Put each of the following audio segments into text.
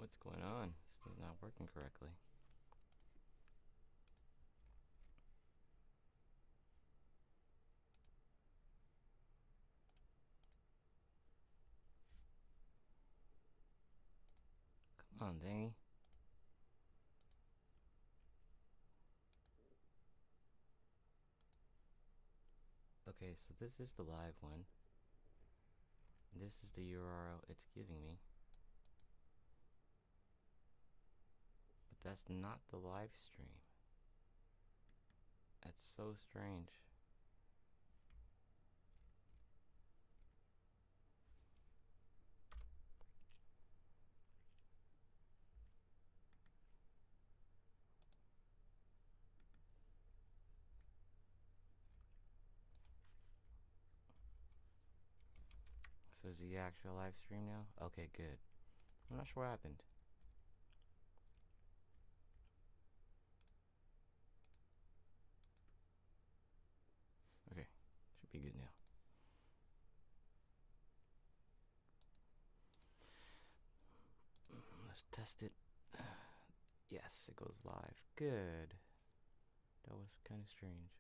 What's going on? This thing's not working correctly. Come on, dang. Okay, so this is the live one. This is the URL it's giving me. But that's not the live stream. That's so strange. So is the actual live stream now? Okay, good. I'm not sure what happened. Okay, should be good now. Let's test it. Yes, it goes live. Good. That was kind of strange.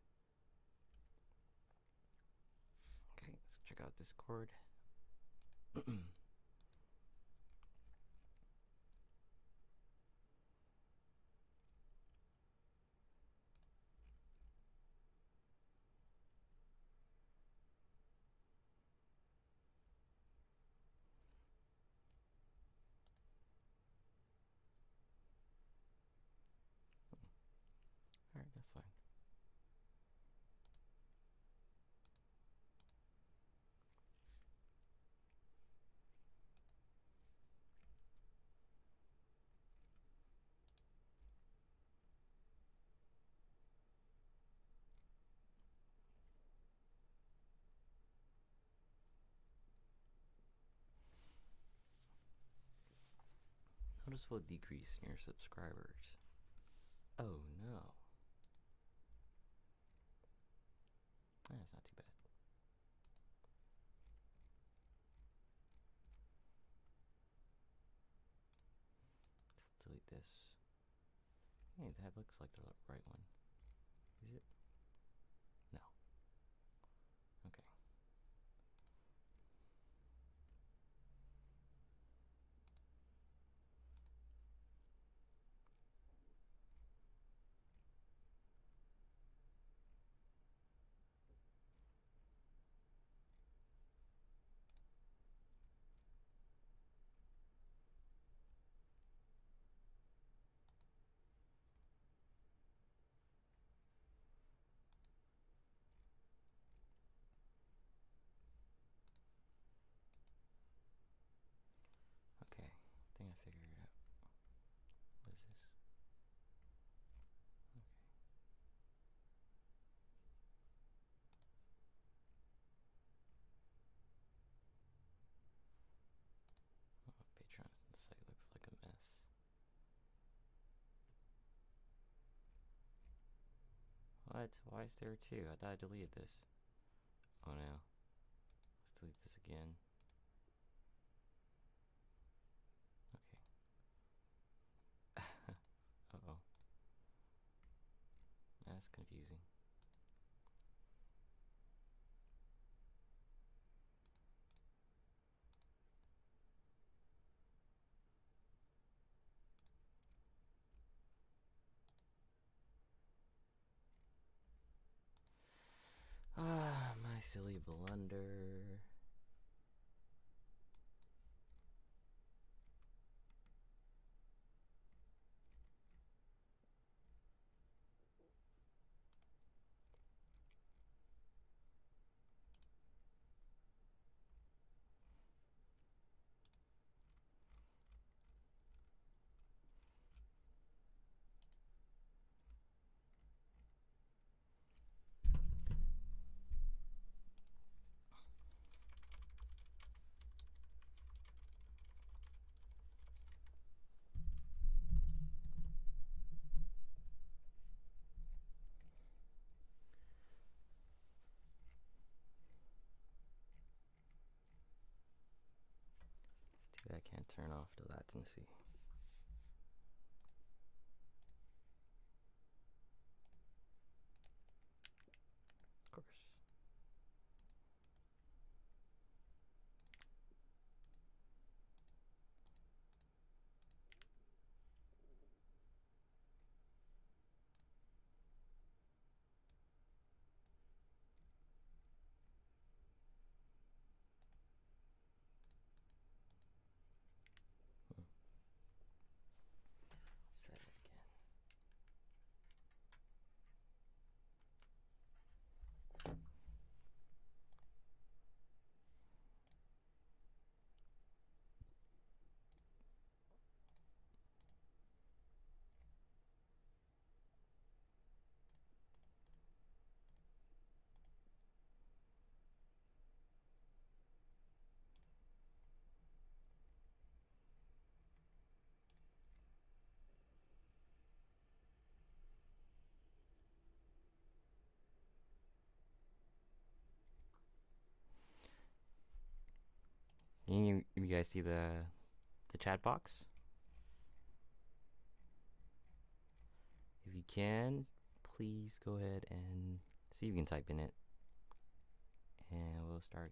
Okay, let's check out Discord. Alright, that's fine. Noticeable decrease in your subscribers. Oh no. That's not too bad. Let's delete this. Hey, that looks like the right one. Is it? No. Okay. Okay. I think I figured it out. What is this? Okay. Oh, Patreon site looks like a mess. What? Why is there two? I thought I deleted this. Oh no. Let's delete this again. Okay. Uh-oh. That's confusing. Ah, my silly blunder. It's too bad I can't turn off the latency. you guys see the chat box? If you can, please go ahead and see if you can type in it, and we'll start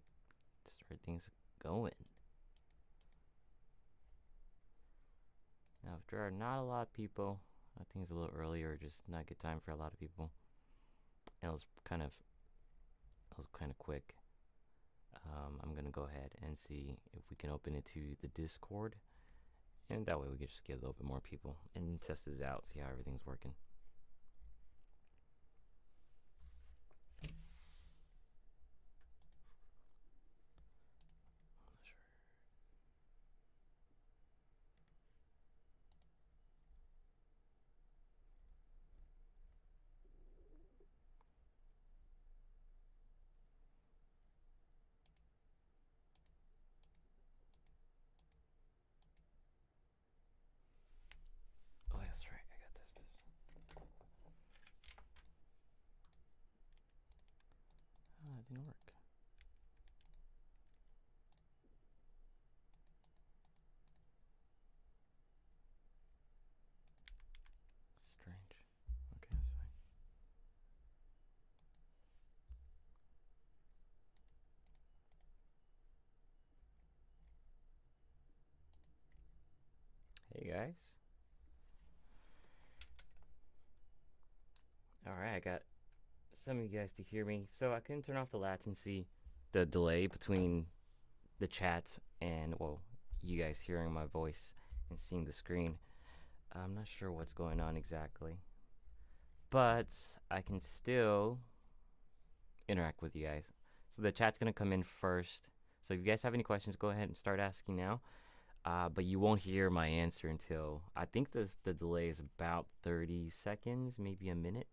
things going. Now, if there are not a lot of people, I think it's a little early or just not a good time for a lot of people. And it was kind of quick. I'm gonna go ahead and see if we can open it to the Discord, and that way we can just get a little bit more people and test this out, see how everything's working. Oh, that's right. I got this. Oh, it didn't work. Strange. Okay, that's fine. Hey guys. Alright, I got some of you guys to hear me. So I couldn't turn off the latency, the delay between the chat and, well, you guys hearing my voice and seeing the screen. I'm not sure what's going on exactly, but I can still interact with you guys. So the chat's gonna come in first. So if you guys have any questions, go ahead and start asking now. But you won't hear my answer until, I think the delay is about 30 seconds, maybe a minute.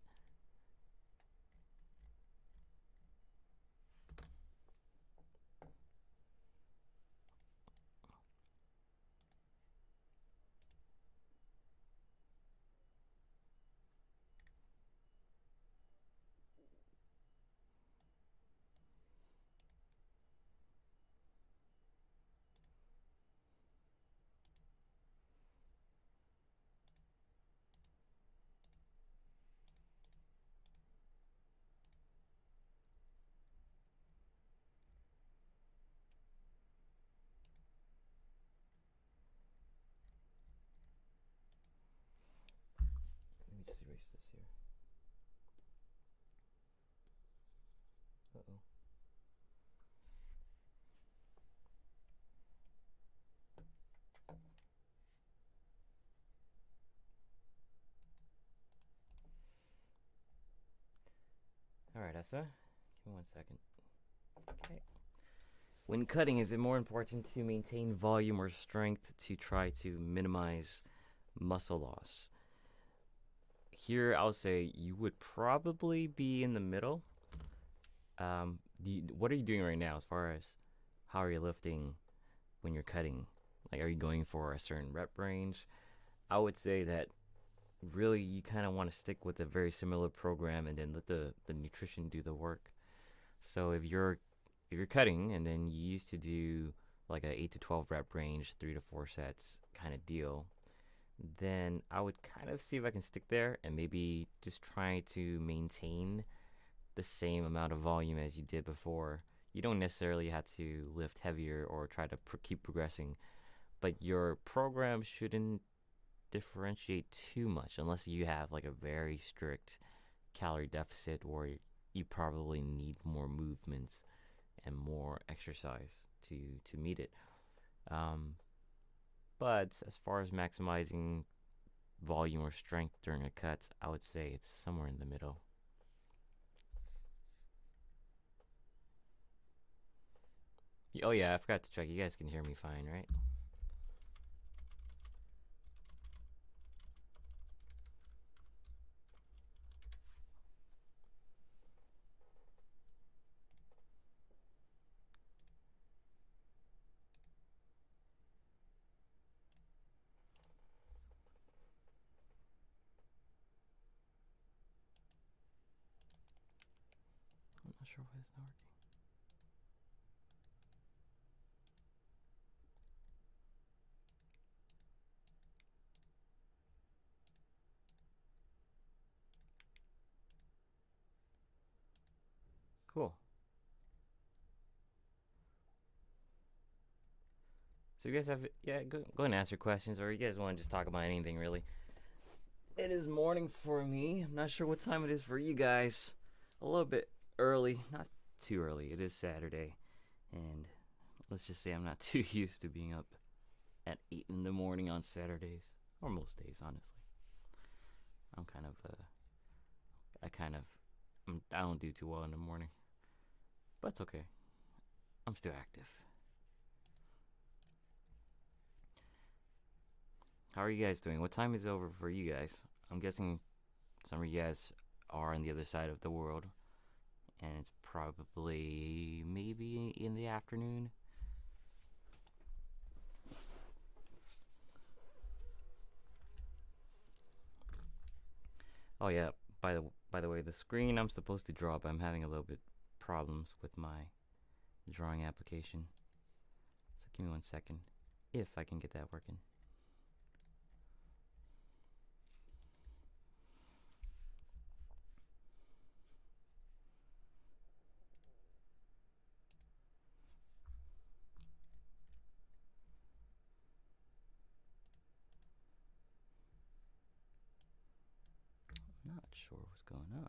Let me just erase this here. Uh-oh. Alright, Essa, give me 1 second. Okay. When cutting, is it more important to maintain volume or strength to try to minimize muscle loss? Here, I'll say you would probably be in the middle. What are you doing right now as far as how are you lifting when you're cutting? Like, are you going for a certain rep range? I would say that really you kind of want to stick with a very similar program and then let the nutrition do the work. So if you're cutting and then you used to do like a 8 to 12 rep range, 3 to 4 sets kind of deal, then I would kind of see if I can stick there and maybe just try to maintain the same amount of volume as you did before. You don't necessarily have to lift heavier or try to keep progressing, but your program shouldn't differentiate too much unless you have like a very strict calorie deficit or you probably need more movements and more exercise to meet it. But as far as maximizing volume or strength during a cut, I would say it's somewhere in the middle. Oh yeah, I forgot to check. You guys can hear me fine, right? I'm not sure why it's not working. So you guys have, yeah, go and ask your questions, or you guys want to just talk about anything really. It is morning for me. I'm not sure what time it is for you guys. A little bit early, not too early. It is Saturday, and let's just say I'm not too used to being up at 8 in the morning on Saturdays, or most days, honestly. I'm kind of, I don't do too well in the morning, but it's okay. I'm still active. How are you guys doing? What time is it over for you guys? I'm guessing some of you guys are on the other side of the world, and it's probably maybe in the afternoon. Oh yeah, by the way, the screen I'm supposed to draw, but I'm having a little bit problems with my drawing application. So give me 1 second, if I can get that working. I'm not sure what's going on.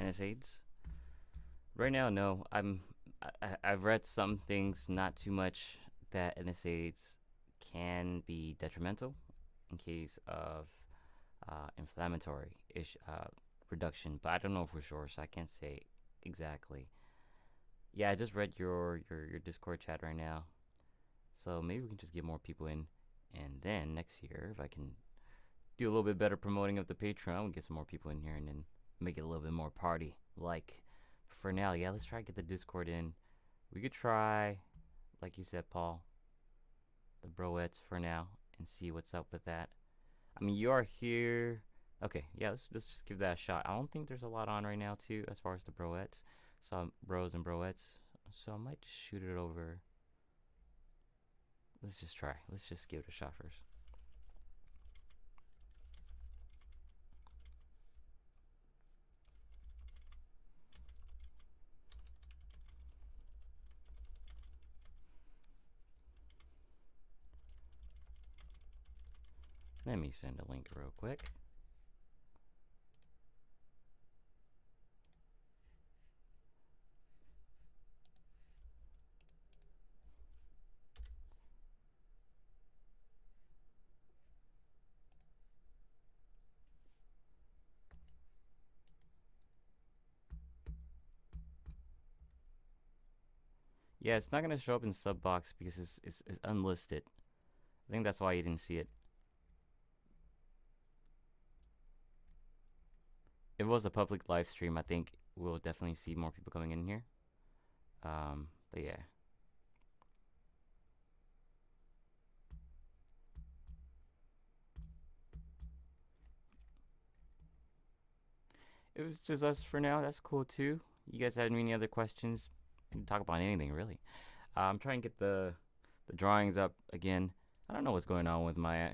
NSAIDs? Right now, no. I've read some things, not too much, that NSAIDs can be detrimental in case of inflammatory reduction, but I don't know for sure, so I can't say exactly. Yeah, I just read your Discord chat right now, so maybe we can just get more people in, and then next year, if I can do a little bit better promoting of the Patreon, we'll get some more people in here, and then make it a little bit more party like. For now, yeah, let's try to get the Discord in. We could try, like you said, Paul, the broettes for now, and see what's up with that. I mean, you are here. Okay, yeah, let's just give that a shot. I don't think there's a lot on right now, too, as far as the broettes. Some bros and broettes. So I might just shoot it over. Let's just try. Let's just give it a shot first. Let me send a link real quick. Yeah, it's not going to show up in sub box because it's unlisted. I think that's why you didn't see it. If it was a public live stream, I think we'll definitely see more people coming in here. But yeah. It was just us for now. That's cool too. You guys have any other questions? We can talk about anything really. I'm trying to get the drawings up again. I don't know what's going on with my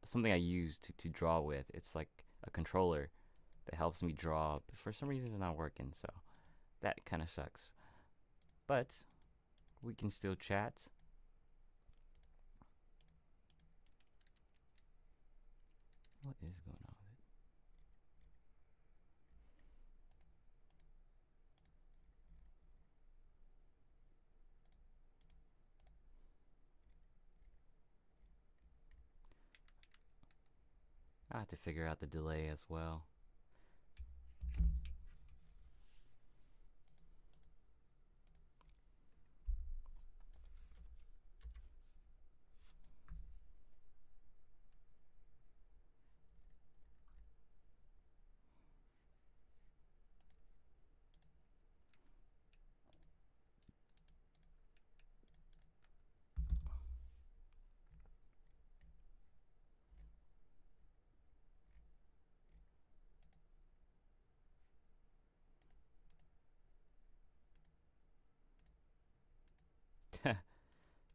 something I use to draw with. It's like a controller that helps me draw, but for some reason it's not working. So that kind of sucks. But we can still chat. What is going on? I have to figure out the delay as well.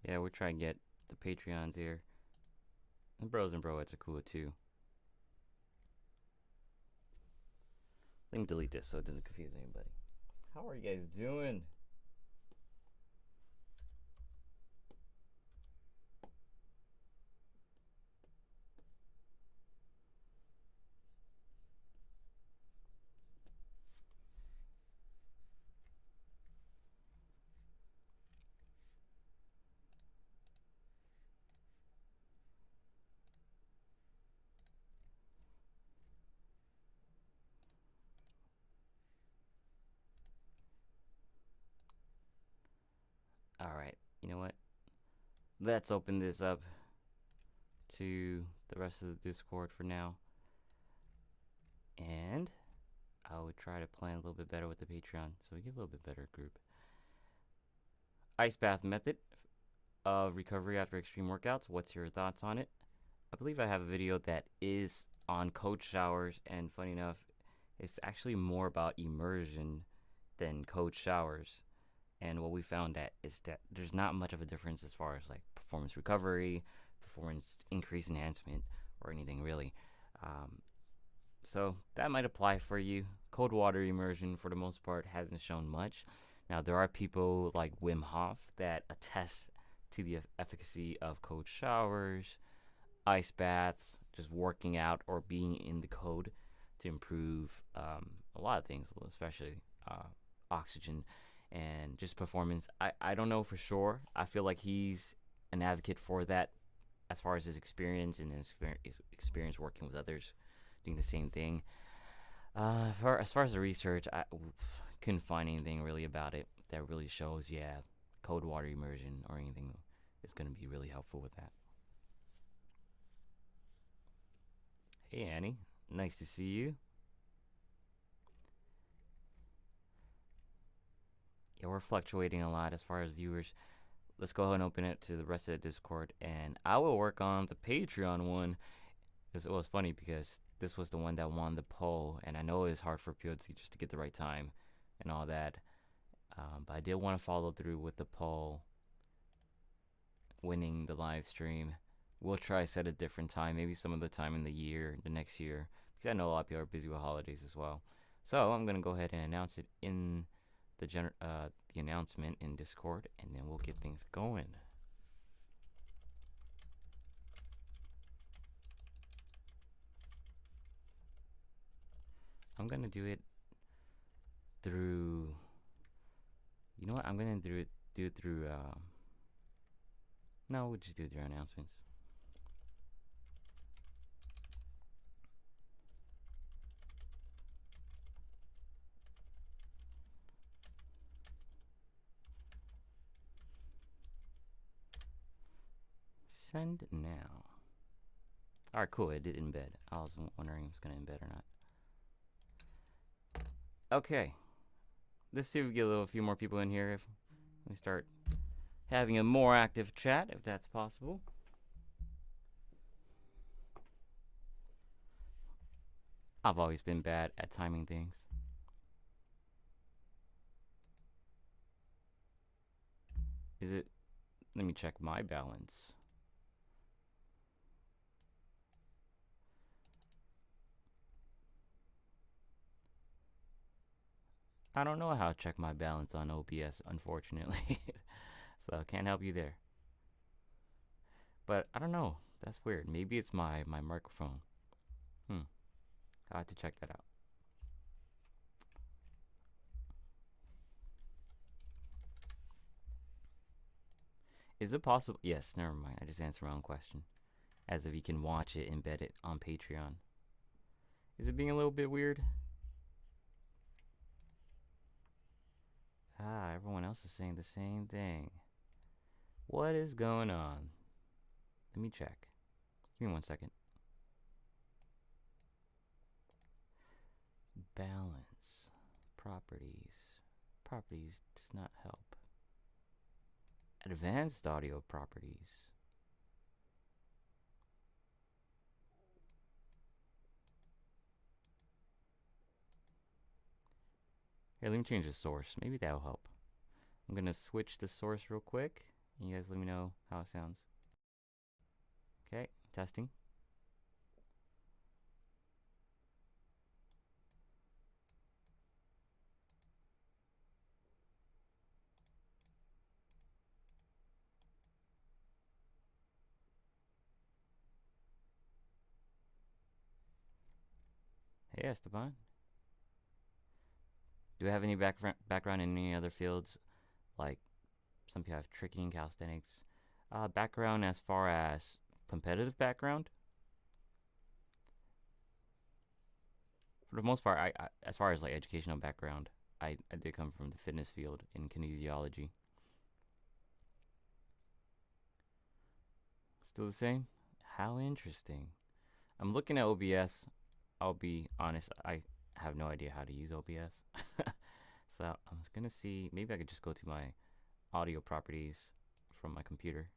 Yeah, we're trying to get the Patreons here. The bros and broettes are cool too. Let me delete this so it doesn't confuse anybody. How are you guys doing? All right, you know what? Let's open this up to the rest of the Discord for now. And I would try to plan a little bit better with the Patreon so we get a little bit better group. Ice bath method of recovery after extreme workouts. What's your thoughts on it? I believe I have a video that is on cold showers, and funny enough, it's actually more about immersion than cold showers. And what we found that is that there's not much of a difference as far as like performance recovery, performance increase enhancement, or anything really. So that might apply for you. Cold water immersion, for the most part, hasn't shown much. Now, there are people like Wim Hof that attest to the efficacy of cold showers, ice baths, just working out or being in the cold to improve a lot of things, especially oxygen and just performance. I don't know for sure. I feel like he's an advocate for that as far as his experience and his experience working with others doing the same thing. As far as the research, I couldn't find anything really about it that really shows, yeah, cold water immersion or anything is going to be really helpful with that. Hey, Annie. Nice to see you. Yeah, we're fluctuating a lot as far as viewers. Let's go ahead and open it to the rest of the Discord, and I will work on the Patreon one. It was funny because this was the one that won the poll, and I know it's hard for POC just to get the right time and all that. But I did want to follow through with the poll, winning the live stream. We'll try set a different time, maybe some of the time in the next year, because I know a lot of people are busy with holidays as well. So I'm gonna go ahead and announce it in the announcement in Discord, and then we'll get things going. I'm gonna do it through. You know what? I'm gonna do it through. No, we'll just do it through announcements. Send now. All right, cool. It did embed. I was wondering if it's gonna embed or not. Okay. Let's see if we get a few more people in here. If we start having a more active chat, if that's possible. I've always been bad at timing things. Is it? Let me check my balance. I don't know how to check my balance on OBS, unfortunately. So I can't help you there. But I don't know. That's weird. Maybe it's my microphone. I'll have to check that out. Is it possible? Yes, never mind. I just answered my own question. As if you can watch it, embed it on Patreon. Is it being a little bit weird? Ah, everyone else is saying the same thing. What is going on? Let me check. Give me 1 second. Balance. Properties. Properties does not help. Advanced audio properties. Here, let me change the source. Maybe that'll help. I'm gonna switch the source real quick, and you guys let me know how it sounds. Okay, testing. Hey, Esteban. Do we have any background in any other fields? Like some people have tricking, calisthenics. Background as far as competitive background? For the most part, as far as like educational background, I did come from the fitness field in kinesiology. Still the same? How interesting. I'm looking at OBS. I'll be honest, I have no idea how to use OBS. So I'm just gonna see, maybe I could just go to my audio properties from my computer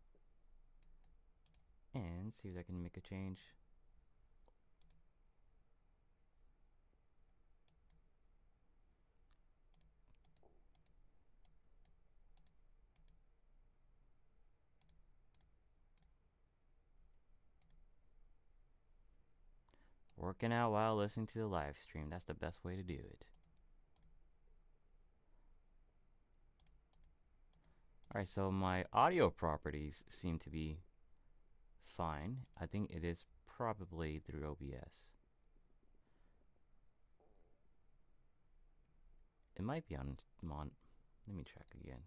and see if I can make a change. Working out while listening to the live stream. That's the best way to do it. Alright, so my audio properties seem to be fine. I think it is probably through OBS. It might be on let me check again.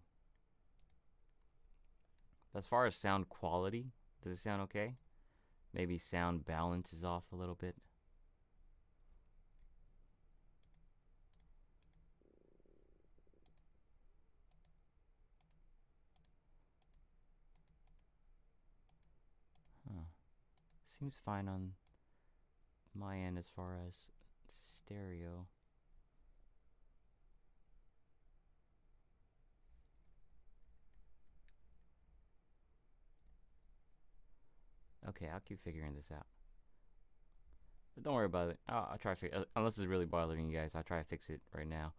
As far as sound quality, does it sound okay? Maybe sound balance is off a little bit. Huh. Seems fine on my end as far as stereo. Okay, I'll keep figuring this out. But don't worry about it. I'll try to figure. Unless it's really bothering you guys, I'll try to fix it right now.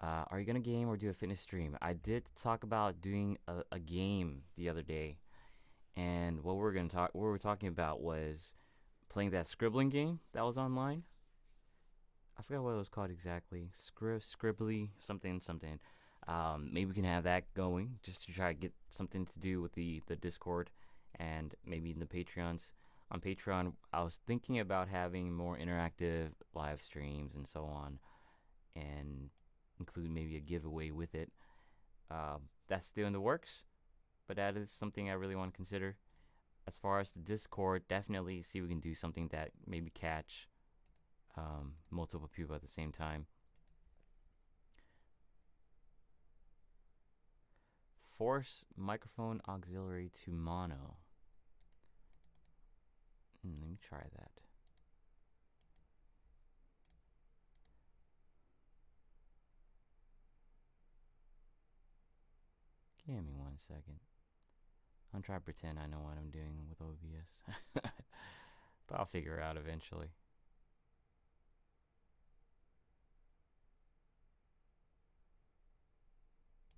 Are you gonna game or do a fitness stream? I did talk about doing a game the other day, and what we were talking about was playing that scribbling game that was online. I forgot what it was called exactly. Scribbly something something. Maybe we can have that going just to try to get something to do with the Discord and maybe in the Patreons. On Patreon, I was thinking about having more interactive live streams and so on, and include maybe a giveaway with it. That's still in the works, but that is something I really want to consider. As far as the Discord, definitely see if we can do something that maybe catch multiple people at the same time. Force microphone auxiliary to mono. Let me try that. Give me 1 second. I'm trying to pretend I know what I'm doing with OBS. But I'll figure it out eventually.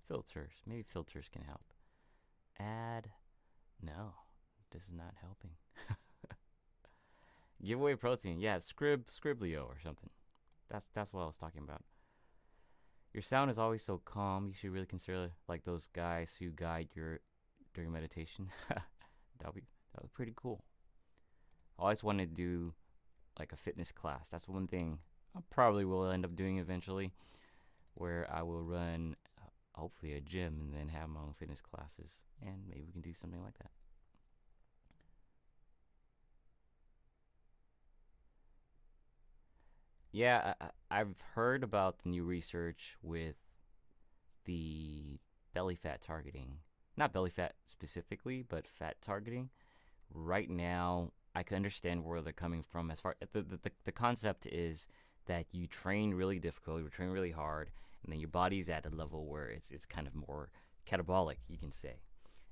Filters. Maybe filters can help. Add. No, this is not helping. Giveaway protein. Yeah, Scriblio or something. That's what I was talking about. Your sound is always so calm. You should really consider like those guys who guide your during meditation. that would be pretty cool. I always wanted to do like a fitness class. That's one thing I probably will end up doing eventually, where I will run hopefully a gym and then have my own fitness classes, and maybe we can do something like that. Yeah, I've heard about the new research with the belly fat targeting. Not belly fat specifically, but fat targeting. Right now, I can understand where they're coming from. As far the concept is that you train really difficult, you train really hard, and then your body's at a level where it's kind of more catabolic, you can say.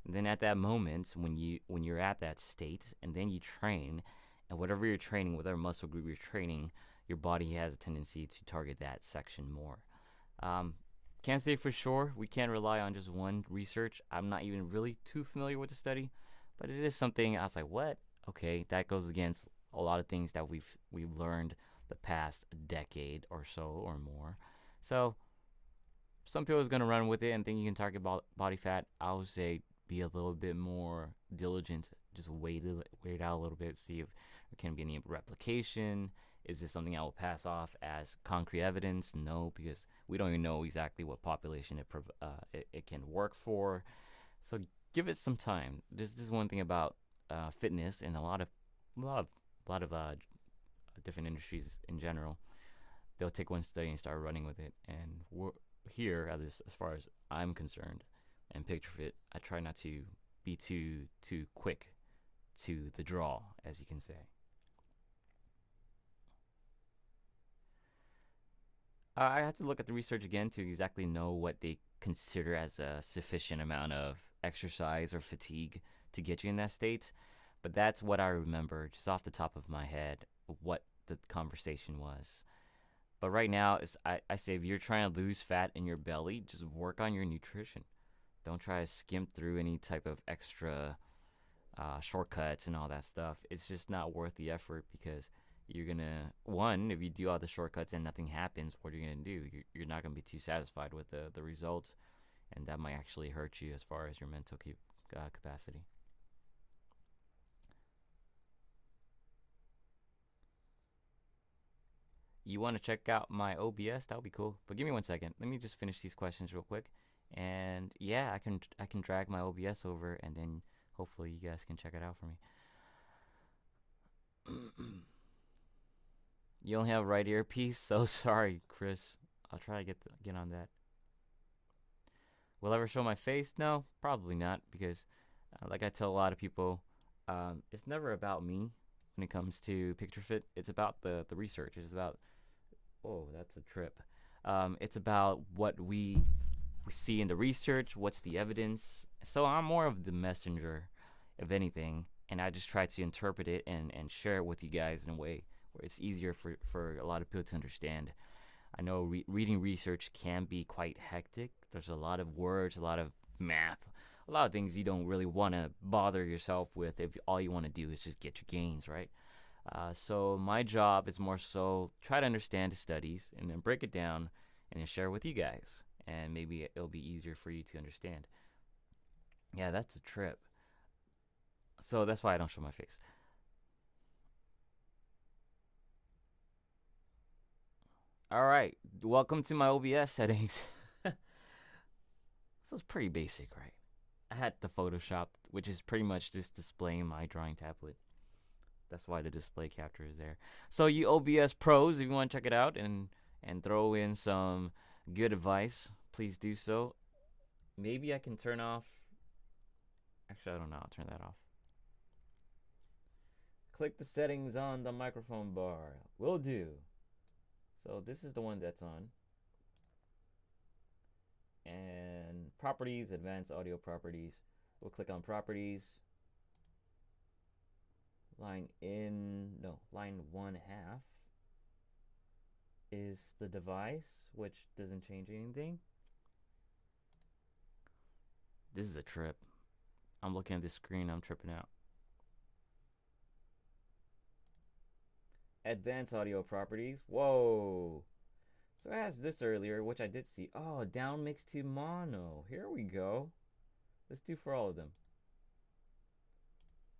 And then at that moment, when you're at that state, and then you train, and whatever you're training, whatever muscle group you're training, your body has a tendency to target that section more. Um, can't say for sure. We can't rely on just one research. I'm not even really too familiar with the study, but it is something I was like, what? Okay, that goes against a lot of things that we've learned the past decade or so or more. So some people is gonna run with it and think you can target body fat. I would say be a little bit more diligent. Just wait it out a little bit. See if there can be any replication. Is this something I will pass off as concrete evidence? No, because we don't even know exactly what population it can work for. So give it some time. This is one thing about fitness and a lot of a lot of different industries in general. They'll take one study and start running with it. And we're here, at this, as far as I'm concerned, and PictureFit, I try not to be too quick to the draw, as you can say. I have to look at the research again to exactly know what they consider as a sufficient amount of exercise or fatigue to get you in that state. But that's what I remember just off the top of my head, what the conversation was. But right now, I say if you're trying to lose fat in your belly, just work on your nutrition. Don't try to skimp through any type of extra shortcuts and all that stuff. It's just not worth the effort because you're gonna, one, if you do all the shortcuts and nothing happens, what are you gonna do? You're not gonna be too satisfied with the results, and that might actually hurt you as far as your mental capacity. You want to check out my OBS? That would be cool. But give me 1 second. Let me just finish these questions real quick. And yeah, I can drag my OBS over, and then hopefully you guys can check it out for me. You only have right earpiece. So sorry, Chris. I'll try to get on that. Will I ever show my face? No, probably not, because like I tell a lot of people, it's never about me when it comes to PictureFit. It's about the research. It's about, oh, that's a trip. It's about what we see in the research, what's the evidence. So I'm more of the messenger, if anything, and I just try to interpret it and share it with you guys in a way where it's easier for a lot of people to understand. I know reading research can be quite hectic. There's a lot of words, a lot of math, a lot of things you don't really want to bother yourself with if all you want to do is just get your gains, right? So my job is more so try to understand the studies and then break it down and then share with you guys. And maybe it'll be easier for you to understand. Yeah, that's a trip. So that's why I don't show my face. All right, welcome to my OBS settings. So it's pretty basic, right? I had the Photoshop, which is pretty much just displaying my drawing tablet. That's why the display capture is there. So you OBS pros, if you want to check it out and throw in some good advice, please do so. Maybe I can turn off. Actually, I don't know. I'll turn that off. Click the settings on the microphone bar. Will do. So this is the one that's on. And properties, advanced audio properties. We'll click on properties. Line 1/2 is the device, which doesn't change anything. This is a trip. I'm looking at this screen, I'm tripping out. Advanced audio properties. Whoa. So it has this earlier, which I did see. Oh, down mix to mono. Here we go. Let's do for all of them.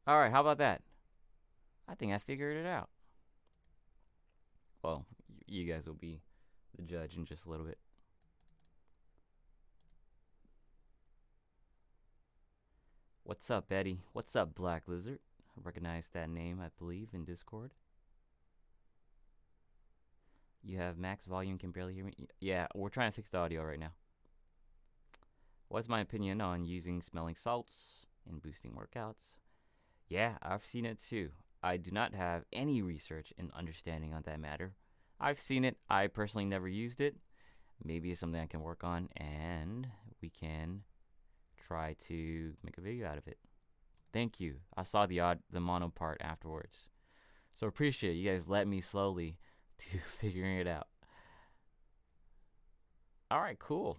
All right, how about that? I think I figured it out. Well, you guys will be the judge in just a little bit. What's up, Eddie? What's up, Black Lizard? I recognize that name, I believe, in Discord. You have max volume, can barely hear me. Yeah, we're trying to fix the audio right now. What's my opinion on using smelling salts in boosting workouts? Yeah, I've seen it too. I do not have any research and understanding on that matter. I've seen it. I personally never used it. Maybe it's something I can work on, and we can try to make a video out of it. Thank you. I saw the mono part afterwards. So appreciate you guys let me slowly to figuring it out. All right, cool.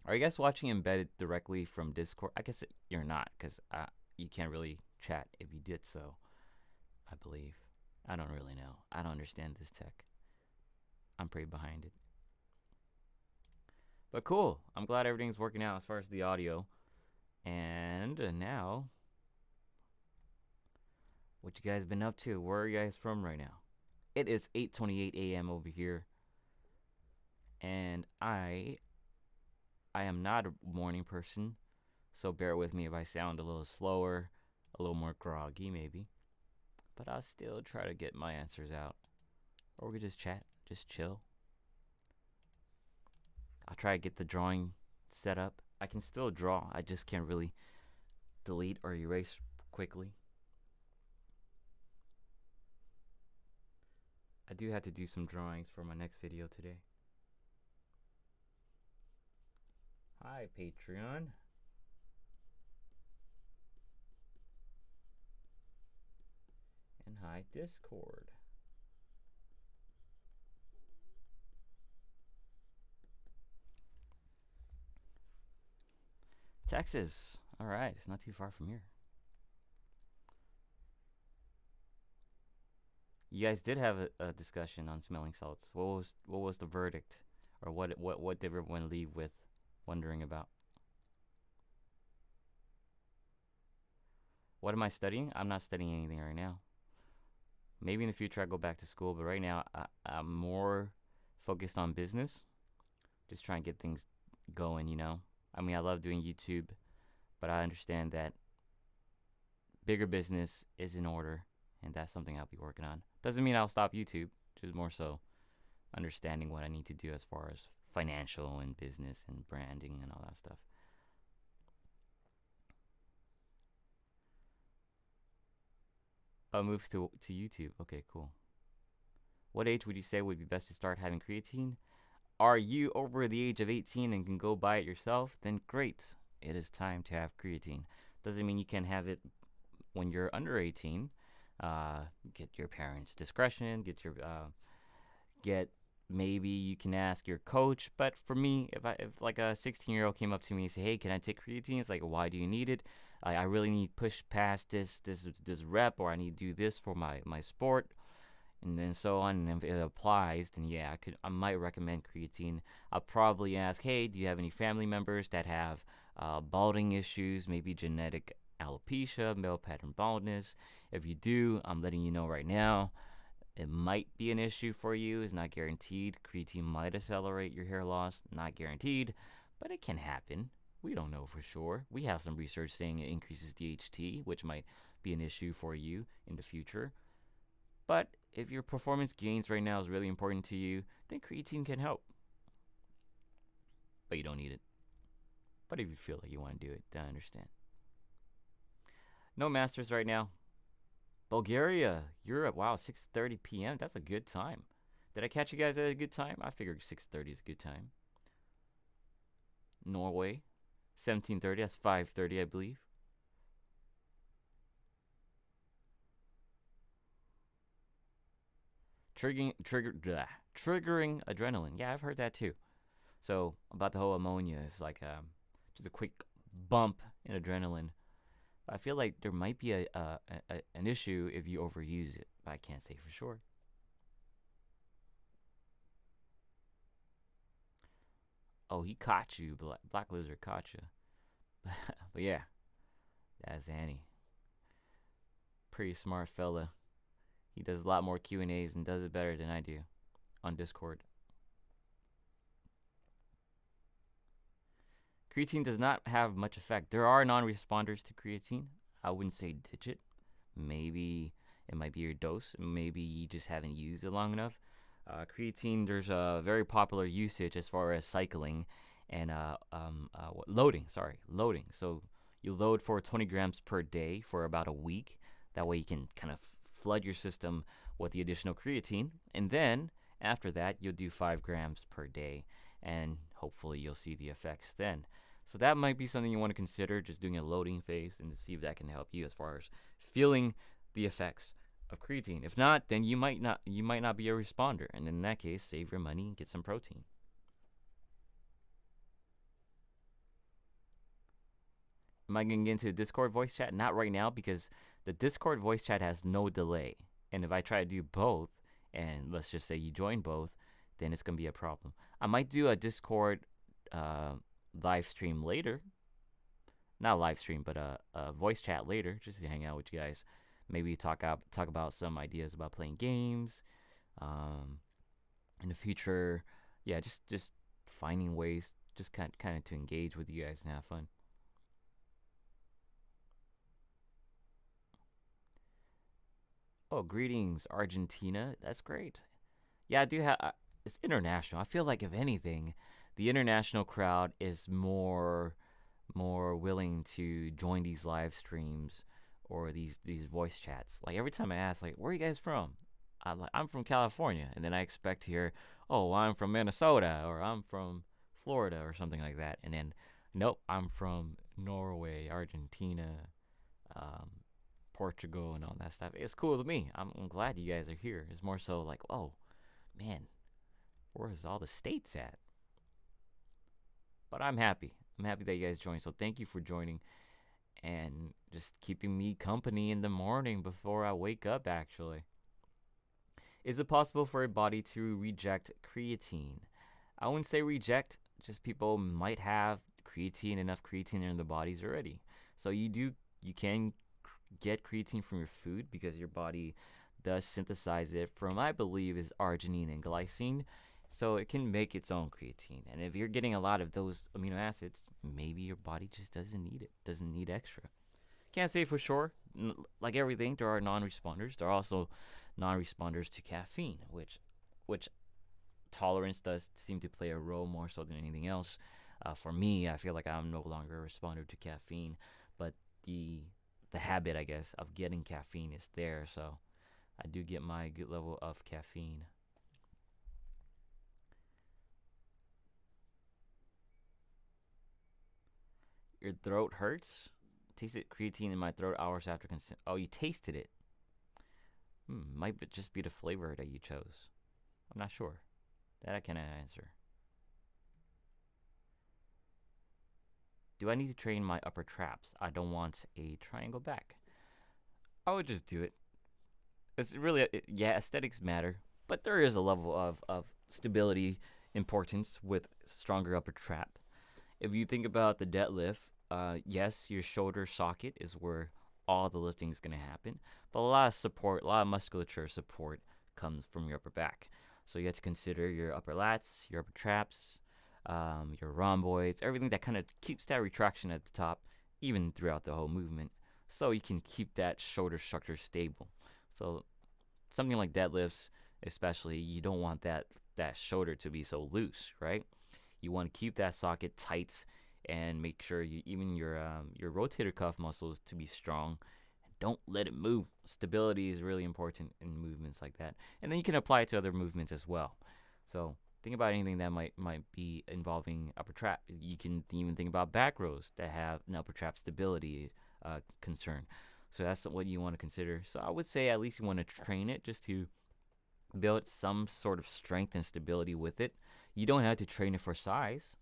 Are you guys watching embedded directly from Discord? I guess you're not, because you can't really chat if you did so, I believe. I don't really know. I don't understand this tech. I'm pretty behind it. But cool. I'm glad everything's working out as far as the audio. And now, what you guys been up to? Where are you guys from right now? It is 8:28 a.m. over here. And I am not a morning person, so bear with me if I sound a little slower, a little more groggy maybe. But I'll still try to get my answers out. Or we could just chat, just chill. I'll try to get the drawing set up. I can still draw, I just can't really delete or erase quickly. I do have to do some drawings for my next video today. Hi, Patreon. And hi, Discord. Texas. All right, it's not too far from here. You guys did have a discussion on smelling salts. What was the verdict, or what did everyone leave with, wondering about? What am I studying? I'm not studying anything right now. Maybe in the future I go back to school, but right now I'm more focused on business. Just trying to get things going, you know. I mean, I love doing YouTube, but I understand that bigger business is in order, and that's something I'll be working on. Doesn't mean I'll stop YouTube, just more so understanding what I need to do as far as financial and business and branding and all that stuff. Oh, moves to YouTube. Okay, cool. What age would you say would be best to start having creatine? Are you over the age of 18 and can go buy it yourself? Then great. It is time to have creatine. Doesn't mean you can have it when you're under 18. Get your parents' discretion. Get maybe you can ask your coach. But for me, if like a 16-year-old came up to me and said, "Hey, can I take creatine?" It's like, why do you need it? I really need to push past this rep, or I need to do this for my sport, and then so on. And if it applies, then yeah, I might recommend creatine. I'll probably ask, hey, do you have any family members that have balding issues, maybe genetic alopecia, male pattern baldness? If you do, I'm letting you know right now, it might be an issue for you. It's not guaranteed. Creatine might accelerate your hair loss. Not guaranteed, but it can happen. We don't know for sure. We have some research saying it increases DHT, which might be an issue for you in the future. But if your performance gains right now is really important to you, then creatine can help. But you don't need it. But if you feel like you want to do it, then I understand. No masters right now. Bulgaria, Europe. Wow, 6:30 p.m. That's a good time. Did I catch you guys at a good time? I figured 6:30 is a good time. Norway, 17:30. That's 5:30, I believe. Triggering adrenaline. Yeah, I've heard that too. So about the whole ammonia, it's like just a quick bump in adrenaline. I feel like there might be an issue if you overuse it, but I can't say for sure. Oh, he caught you. Black Lizard caught you. But yeah, that's Annie. Pretty smart fella. He does a lot more Q&As and does it better than I do on Discord. Creatine does not have much effect. There are non-responders to creatine. I wouldn't say ditch it. Maybe it might be your dose. Maybe you just haven't used it long enough. Creatine, there's a very popular usage as far as cycling and loading. Sorry, loading. So you load for 20 grams per day for about a week. That way you can kind of flood your system with the additional creatine. And then after that, you'll do 5 grams per day. And hopefully you'll see the effects then. So that might be something you want to consider, just doing a loading phase and to see if that can help you as far as feeling the effects of creatine. If not, then you might not be a responder, and in that case, save your money and get some protein. Am I gonna get into the Discord voice chat? Not right now because the Discord voice chat has no delay, and if I try to do both, and let's just say you join both, then it's gonna be a problem. I might do a Discord uh, live stream later, not live stream, but a voice chat later, just to hang out with you guys. Maybe talk about some ideas about playing games, um, in the future. Yeah, just finding ways, just kind of to engage with you guys and have fun. Oh, greetings, Argentina. That's great. Yeah, I do have. It's international. I feel like if anything, the international crowd is more willing to join these live streams or these voice chats. Like every time I ask, like, where are you guys from? I'm from California, and then I expect to hear, oh, I'm from Minnesota or I'm from Florida or something like that, and then, nope, I'm from Norway, Argentina, um, Portugal, and all that stuff. It's cool with me. I'm glad you guys are here. It's more so like, oh man, where's all the states at? But I'm happy. I'm happy that you guys joined. So thank you for joining and just keeping me company in the morning before I wake up, actually. Is it possible for a body to reject creatine? I wouldn't say reject, just people might have creatine, enough creatine in their bodies already. So you can get creatine from your food because your body does synthesize it from, I believe, is arginine and glycine. So it can make its own creatine. And if you're getting a lot of those amino acids, maybe your body just doesn't need it, doesn't need extra. Can't say for sure. Like everything, there are non-responders. There are also non-responders to caffeine, which tolerance does seem to play a role more so than anything else. For me, I feel like I'm no longer a responder to caffeine, but the habit, I guess, of getting caffeine is there. So I do get my good level of caffeine. Your throat hurts? Tasted creatine in my throat hours after consuming. Oh, you tasted it. Might just be the flavor that you chose. I'm not sure. That I cannot answer. Do I need to train my upper traps? I don't want a triangle back. I would just do it. It's really, yeah, aesthetics matter, but there is a level of stability importance with stronger upper trap. If you think about the deadlift, yes, your shoulder socket is where all the lifting is going to happen, but a lot of support, a lot of musculature support comes from your upper back. So you have to consider your upper lats, your upper traps, your rhomboids, everything that kind of keeps that retraction at the top, even throughout the whole movement, so you can keep that shoulder structure stable. So something like deadlifts, especially, you don't want that shoulder to be so loose, right? You want to keep that socket tight and make sure even your rotator cuff muscles to be strong. Don't let it move. Stability is really important in movements like that, and then you can apply it to other movements as well. So think about anything that might be involving upper trap. You can even think about back rows that have an upper trap stability concern. So that's what you want to consider. So I would say at least you want to train it just to build some sort of strength and stability with it. You don't have to train it for size.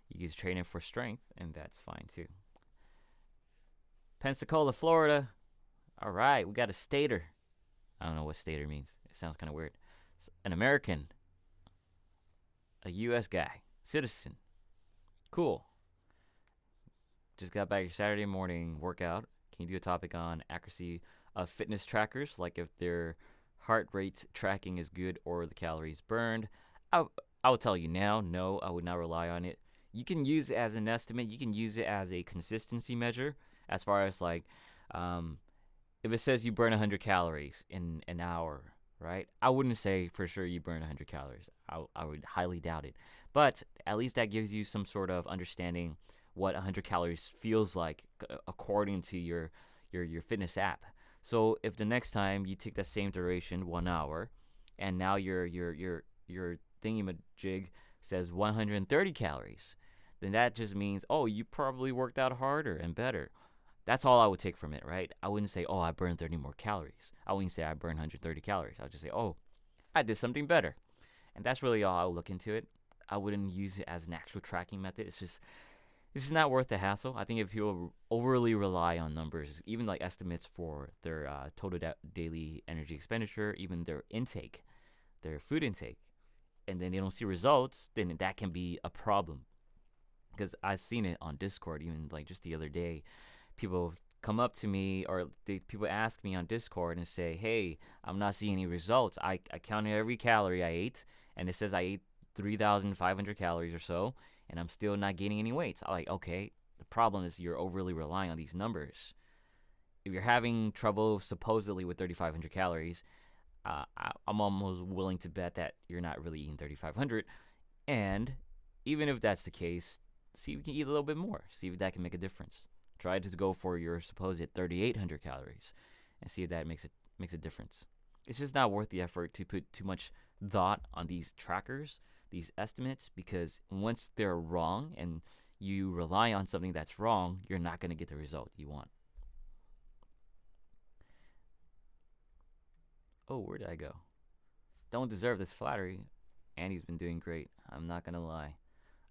You can train it for strength, and that's fine too. Pensacola, Florida. All right, we got a stater. I don't know what stater means. It sounds kind of weird. It's an American, a U.S. guy, citizen. Cool. Just got back your Saturday morning workout. Can you do a topic on accuracy of fitness trackers, like if their heart rate tracking is good or the calories burned? I will tell you now, no, I would not rely on it. You can use it as an estimate. You can use it as a consistency measure, as far as like, if it says you burn 100 calories in an hour, right? I wouldn't say for sure you burn 100 calories. I would highly doubt it. But at least that gives you some sort of understanding what 100 calories feels like according to your fitness app. So if the next time you take that same duration, 1 hour, and now your thingy-majig says 130 calories, then that just means, oh, you probably worked out harder and better. That's all I would take from it, right? I wouldn't say, oh, I burned 30 more calories. I wouldn't say I burned 130 calories. I would just say, oh, I did something better. And that's really all I would look into it. I wouldn't use it as an actual tracking method. It's just not worth the hassle. I think if people overly rely on numbers, even like estimates for their total daily energy expenditure, even their intake, their food intake, and then they don't see results, then that can be a problem. Because I've seen it on Discord, even like just the other day, people come up to me or people ask me on Discord and say, hey, I'm not seeing any results. I counted every calorie I ate, and it says I ate 3,500 calories or so, and I'm still not gaining any weight. I'm like, okay, the problem is you're overly relying on these numbers. If you're having trouble supposedly with 3,500 calories, I'm almost willing to bet that you're not really eating 3,500. And even if that's the case, see if you can eat a little bit more. See if that can make a difference. Try to go for your supposed 3,800 calories and see if that makes a difference. It's just not worth the effort to put too much thought on these trackers, these estimates, because once they're wrong and you rely on something that's wrong, you're not going to get the result you want. Oh, where did I go? Don't deserve this flattery. Andy's been doing great. I'm not gonna lie.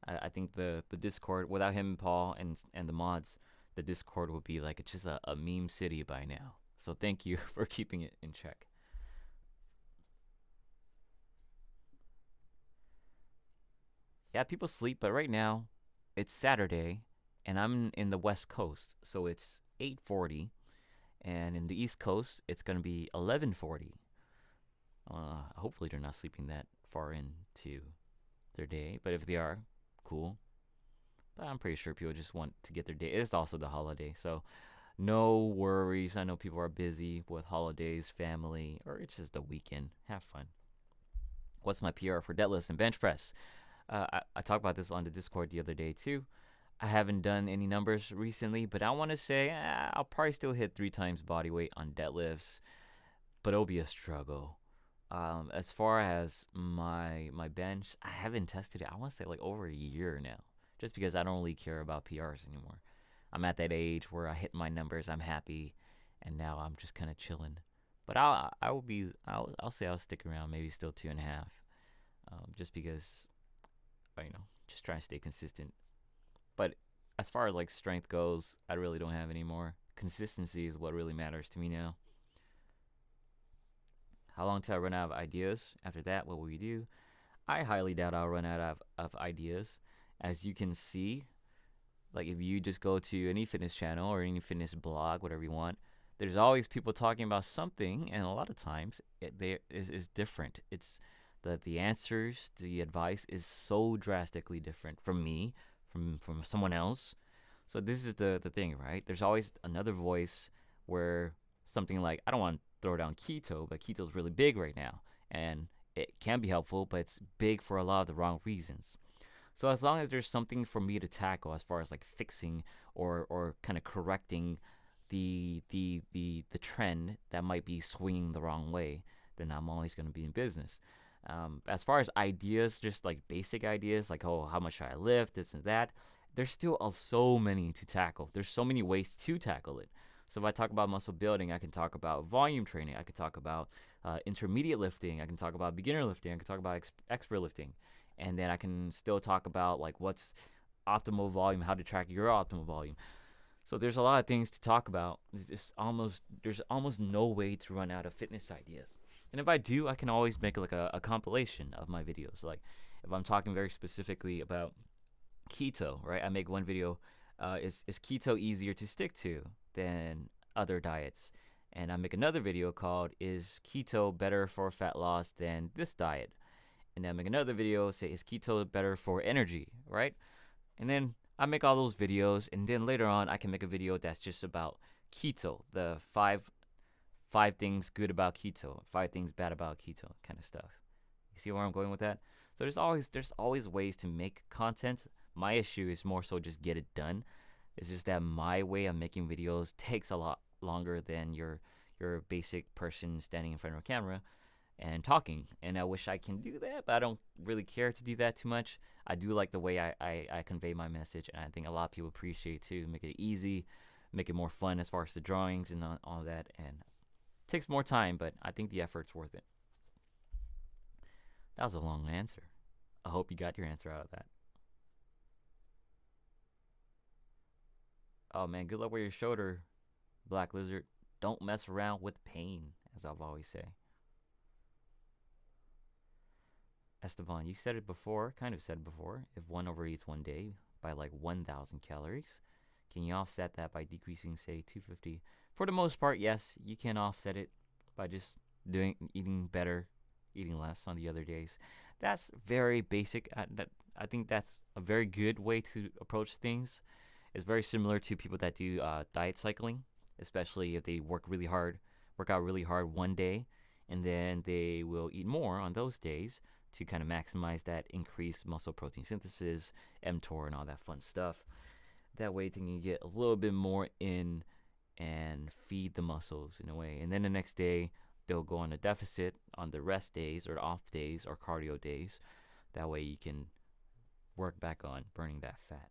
I think the Discord without him and Paul and the mods, the Discord would be like it's just a meme city by now. So thank you for keeping it in check. Yeah, people sleep, but right now it's Saturday, and I'm in the West Coast, so it's 8:40, and in the East Coast it's gonna be 11:40. Hopefully they're not sleeping that far into their day, but if they are, cool. But I'm pretty sure people just want to get their day. It's also the holiday, so no worries. I know people are busy with holidays, family, or it's just a weekend. Have fun. What's my PR for deadlifts and bench press? I talked about this on the Discord the other day too. I haven't done any numbers recently, but I want to say I'll probably still hit 3 times body weight on deadlifts, but it'll be a struggle. As far as my bench, I haven't tested it. I want to say like over a year now, just because I don't really care about PRs anymore. I'm at that age where I hit my numbers, I'm happy, and now I'm just kind of chilling. But I'll say I'll stick around, maybe still 2.5, just because just trying to stay consistent. But as far as like strength goes, I really don't have any more. Consistency is what really matters to me now. How long till I run out of ideas? After that, what will we do? I highly doubt I'll run out of ideas. As you can see, like if you just go to any fitness channel or any fitness blog, whatever you want, there's always people talking about something, and a lot of times is different. It's the answers, the advice is so drastically different from me, from someone else. So this is the thing, right? There's always another voice where something like, I don't want to throw down keto, but keto is really big right now, and it can be helpful, but it's big for a lot of the wrong reasons. So as long as there's something for me to tackle as far as like fixing or kind of correcting the trend that might be swinging the wrong way, then I'm always going to be in business. As far as ideas, just like basic ideas, like, oh, how much should I lift, this and that, there's still so many to tackle. There's so many ways to tackle it. So if I talk about muscle building, I can talk about volume training. I could talk about intermediate lifting. I can talk about beginner lifting. I can talk about expert lifting. And then I can still talk about like what's optimal volume, how to track your optimal volume. So there's a lot of things to talk about. There's almost no way to run out of fitness ideas. And if I do, I can always make like a compilation of my videos. Like if I'm talking very specifically about keto, right? I make one video, is keto easier to stick to than other diets? And I make another video called, is keto better for fat loss than this diet? And then I make another video, say, is keto better for energy, right? And then I make all those videos, and then later on I can make a video that's just about keto, the 5 things good about keto, 5 things bad about keto kind of stuff. You see where I'm going with that? So there's always ways to make content. My issue is more so just get it done. It's just that my way of making videos takes a lot longer than your basic person standing in front of a camera and talking. And I wish I can do that, but I don't really care to do that too much. I do like the way I convey my message, and I think a lot of people appreciate it too. Make it easy, make it more fun as far as the drawings and all that. And it takes more time, but I think the effort's worth it. That was a long answer. I hope you got your answer out of that. Oh man, good luck with your shoulder, Black Lizard. Don't mess around with pain, as I've always say. Esteban, you said it before, kind of said it before. If one overeats one day by like 1,000 calories, can you offset that by decreasing, say, 250? For the most part, yes, you can offset it by just eating better, eating less on the other days. That's very basic. I think that's a very good way to approach things. It's very similar to people that do diet cycling, especially if they work out really hard one day, and then they will eat more on those days to kind of maximize that increased muscle protein synthesis, mTOR, and all that fun stuff. That way, they can get a little bit more in and feed the muscles in a way. And then the next day, they'll go on a deficit on the rest days or off days or cardio days. That way, you can work back on burning that fat.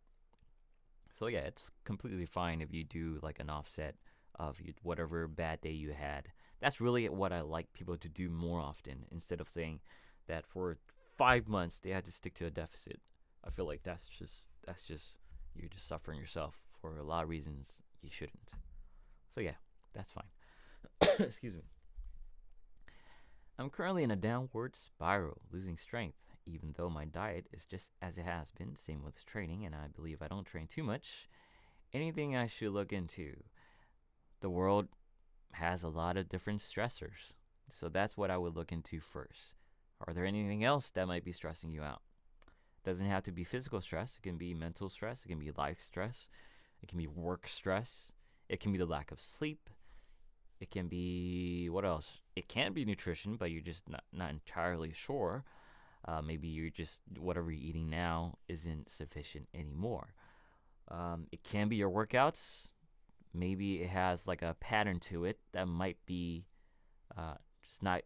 So yeah, it's completely fine if you do like an offset of whatever bad day you had. That's really what I like people to do more often, instead of saying that for 5 months they had to stick to a deficit. I feel like that's just you're just suffering yourself for a lot of reasons you shouldn't. So yeah, that's fine. Excuse me. I'm currently in a downward spiral, losing strength, even though my diet is just as it has been, same with training, and I believe I don't train too much. Anything I should look into? The world has a lot of different stressors, so that's what I would look into first. Are there anything else that might be stressing you out? Doesn't have to be physical stress. It can be mental stress. It can be life stress. It can be work stress. It can be the lack of sleep. It can be what else? It can be nutrition, but you're just not entirely sure. Maybe you're just whatever you're eating now isn't sufficient anymore. It can be your workouts. Maybe it has like a pattern to it that might be just not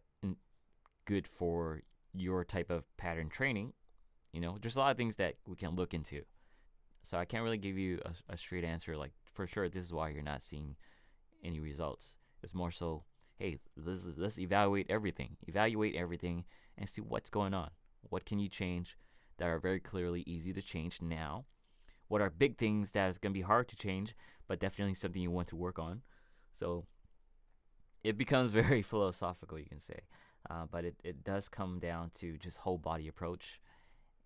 good for your type of pattern training. There's a lot of things that we can look into. So I can't really give you a straight answer like for sure this is why you're not seeing any results. It's more so, hey, let's evaluate everything. Evaluate everything and see what's going on. What can you change that are very clearly easy to change now? What are big things that is going to be hard to change, but definitely something you want to work on? So it becomes very philosophical, you can say. But it does come down to just whole body approach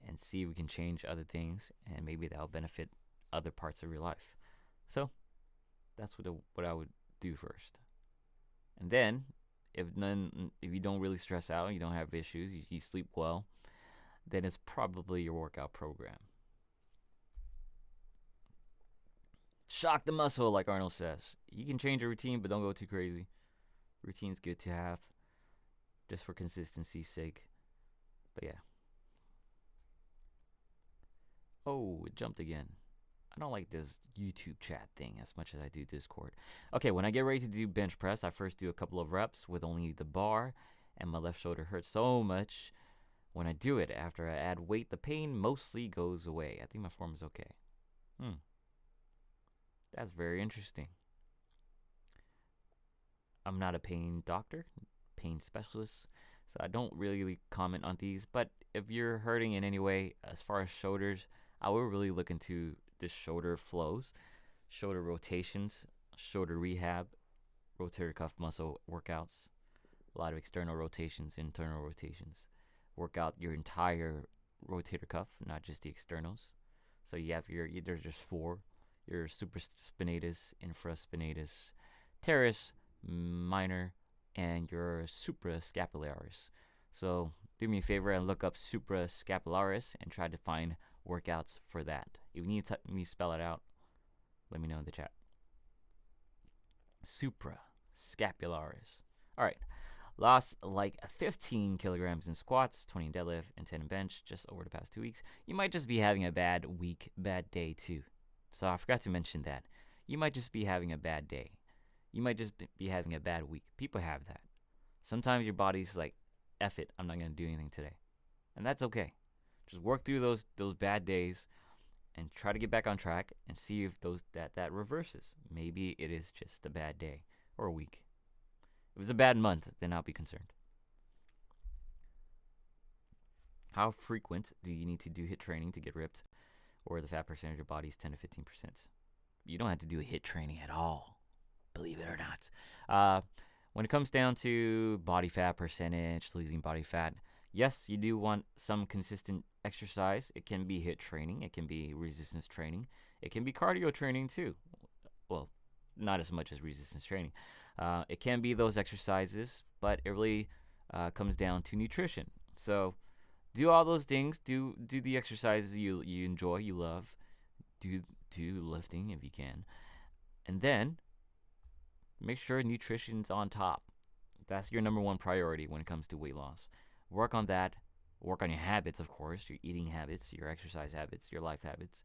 and see if we can change other things, and maybe that'll benefit other parts of your life. So that's what I would do first. And then if you don't really stress out, you don't have issues, you sleep well, then it's probably your workout program. Shock the muscle, like Arnold says. You can change your routine, but don't go too crazy. Routine's good to have, just for consistency's sake. But yeah. Oh, it jumped again. I don't like this YouTube chat thing as much as I do Discord. Okay, when I get ready to do bench press, I first do a couple of reps with only the bar, and my left shoulder hurts so much when I do it. After I add weight, the pain mostly goes away. I think my form is okay. That's very interesting. I'm not a pain doctor, pain specialist, so I don't really comment on these. But if you're hurting in any way, as far as shoulders, I will really look into the shoulder flows, shoulder rotations, shoulder rehab, rotator cuff muscle workouts, a lot of external rotations, internal rotations. Work out your entire rotator cuff, not just the externals. So you have there's just four: your supraspinatus, infraspinatus, teres, minor, and your suprascapularis. So do me a favor and look up suprascapularis and try to find workouts for that. If you need me to spell it out, let me know in the chat. Supra. scapularis. All right. Lost like 15 kilograms in squats, 20 in deadlift, and 10 in bench just over the past 2 weeks. You might just be having a bad week, bad day too. So I forgot to mention that. You might just be having a bad day. You might just be having a bad week. People have that. Sometimes your body's like, F it, I'm not going to do anything today. And that's okay. Just work through those bad days and try to get back on track and see if that reverses. Maybe it is just a bad day or a week. If it's a bad month, then I'll be concerned. How frequent do you need to do HIIT training to get ripped, or the fat percentage of your body is 10 to 15%? You don't have to do HIIT training at all, believe it or not. When it comes down to body fat percentage, losing body fat, yes, you do want some consistent exercise. It can be HIIT training. It can be resistance training. It can be cardio training too. Well, not as much as resistance training. It can be those exercises, but it really comes down to nutrition. So do all those things. Do the exercises you enjoy, you love. Do lifting if you can. And then make sure nutrition's on top. That's your number one priority when it comes to weight loss. Work on that. Work on your habits, of course, your eating habits, your exercise habits, your life habits.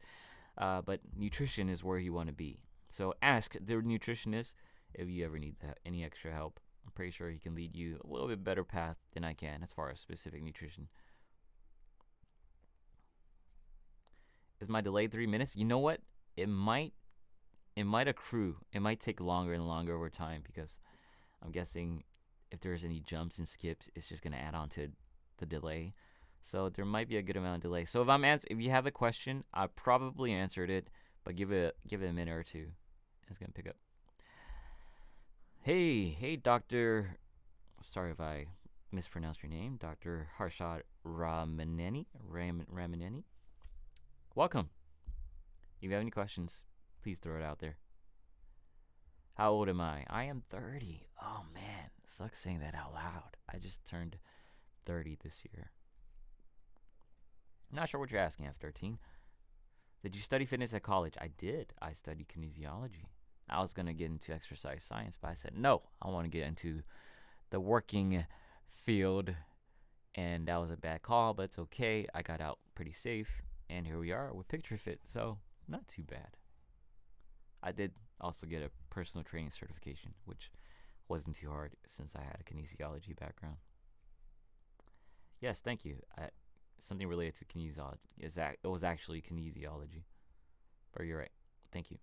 But nutrition is where you want to be. So ask the nutritionist if you ever need any extra help. I'm pretty sure he can lead you a little bit better path than I can as far as specific nutrition. Is my delay 3 minutes? You know what? It might accrue. It might take longer and longer over time because I'm guessing if there's any jumps and skips, it's just going to add on to the delay. So there might be a good amount of delay. So if you have a question, I probably answered it, but give it a minute or two. It's going to pick up. Hey, Dr. Sorry if I mispronounced your name, Dr. Harshad Ramaneni. Welcome. If you have any questions, please throw it out there. How old am I? I am 30. Oh man, sucks saying that out loud. I just turned 30 this year. Not sure what you're asking after 13. Did you study fitness at college? I did. I studied kinesiology. I was going to get into exercise science, but I said, no, I want to get into the working field. And that was a bad call, but it's okay. I got out pretty safe. And here we are with PictureFit. So not too bad. I did also get a personal training certification, which wasn't too hard since I had a kinesiology background. Yes, thank you. Something related to kinesiology. It was actually kinesiology. But you're right. Thank you.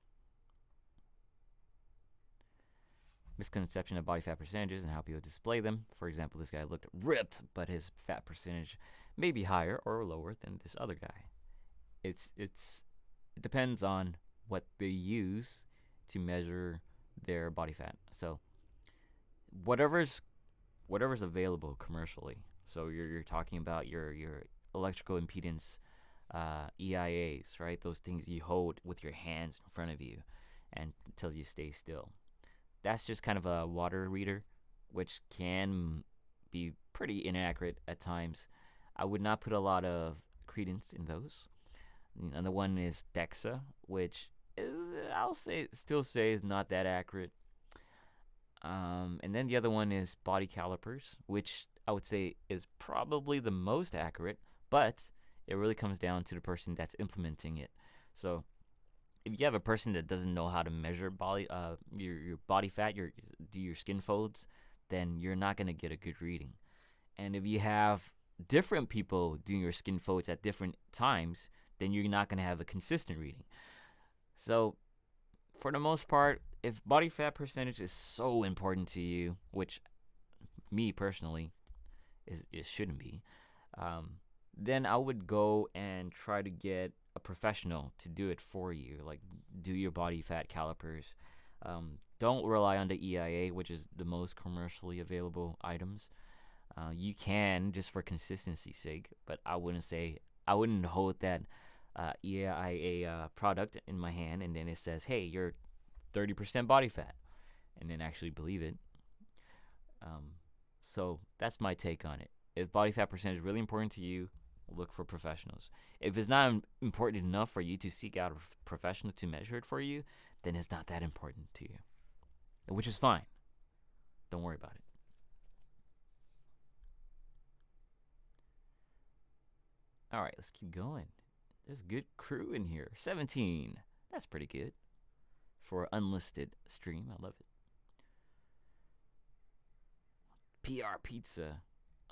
Misconception of body fat percentages and how people display them. For example, this guy looked ripped, but his fat percentage may be higher or lower than this other guy. It depends on what they use to measure their body fat. So whatever's available commercially. So you're talking about your electrical impedance EIAs, right? Those things you hold with your hands in front of you and it tells you stay still. That's just kind of a water reader, which can be pretty inaccurate at times. I would not put a lot of credence in those. Another one is DEXA, which still say is not that accurate. And then the other one is body calipers, which I would say is probably the most accurate, but it really comes down to the person that's implementing it. So if you have a person that doesn't know how to measure your body fat, do your skin folds, then you're not going to get a good reading. And if you have different people doing your skin folds at different times, then you're not going to have a consistent reading. So for the most part, if body fat percentage is so important to you, which me personally it shouldn't be, then I would go and try to get a professional to do it for you, like do your body fat calipers. Don't rely on the EIA, which is the most commercially available items. You can, just for consistency's sake, but I wouldn't hold that EIA product in my hand and then it says, hey, you're 30% body fat, and then actually believe it. So that's my take on it. If body fat percentage is really important to you, look for professionals. If it's not important enough for you to seek out a professional to measure it for you, then it's not that important to you, which is fine. Don't worry about it. All right, let's keep going. There's a good crew in here. 17. That's pretty good for an unlisted stream. I love it. PR Pizza.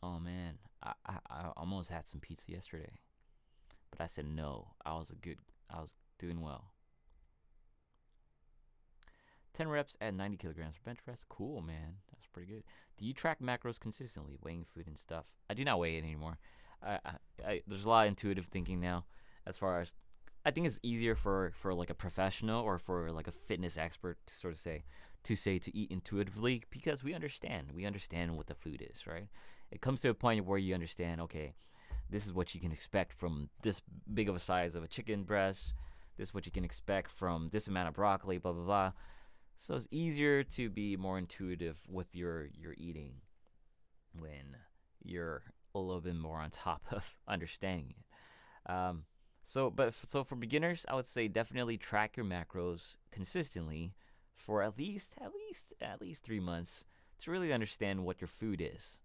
Oh man, I almost had some pizza yesterday, but I said no. I was doing well. 10 reps at 90 kilograms for bench press. Cool, man. That's pretty good. Do you track macros consistently, weighing food and stuff? I do not weigh it anymore. There's a lot of intuitive thinking now, as far as I think it's easier for like a professional or for like a fitness expert to sort of say to eat intuitively, because we understand what the food is, right? It comes to a point where you understand, okay, this is what you can expect from this big of a size of a chicken breast. This is what you can expect from this amount of broccoli, blah blah blah. So it's easier to be more intuitive with your eating when you're a little bit more on top of understanding it. So for beginners, I would say definitely track your macros consistently for at least 3 months to really understand what your food is.